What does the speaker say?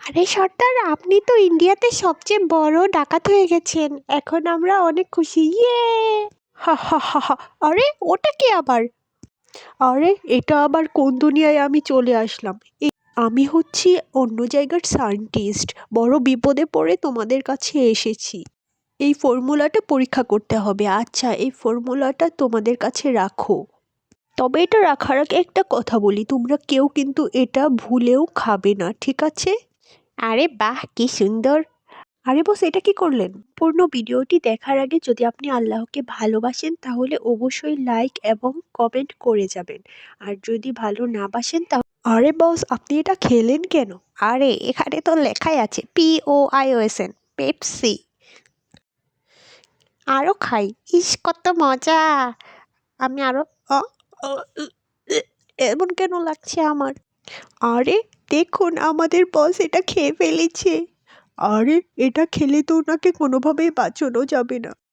আরে সর্দার, আপনি তো ইন্ডিয়াতে সবচেয়ে বড় ডাকাত হয়ে গেছেন। এখন আমরা অনেক খুশি। ইয়ে! হা হা হা হা। আরে ওটা কি আবার? আরে এটা আবার কোন দুনিয়ায় আমি চলে আসলাম? আমি হচ্ছি অন্য জায়গার সায়েন্টিস্ট। বড় বিপদে পড়ে তোমাদের কাছে এসেছি। এই ফর্মুলাটা পরীক্ষা করতে হবে। আচ্ছা, এই ফর্মুলাটা তোমাদের কাছে রাখো। তবে এটা রাখার আগে একটা কথা বলি, তোমরা কেউ কিন্তু এটা ভুলেও খাবে না, ঠিক আছে? আরে বাহ, কি সুন্দর! আরে বস, এটা কি করলেন? পূর্ণ ভিডিওটি দেখার আগে যদি আপনি আল্লাহকে ভালোবাসেন তাহলে অবশ্যই লাইক এবং কমেন্ট করে যাবেন। আর যদি ভালো না বাসেন তাহলে আরে বস, আপনি এটা খেলেন কেন? আরে এখানে তো লেখাই আছে POIOSN, পেপসি। আরো খাই। ইস কত মজা! আমি আরো আ, আ, উ, এ, এমন কেন লাগছে আমার? আরে দেখুন, আমাদের বস এটা খেয়ে ফেলেছে। আরে এটা খেলে তো ওনাকে কোনোভাবেই বাঁচানো যাবে না।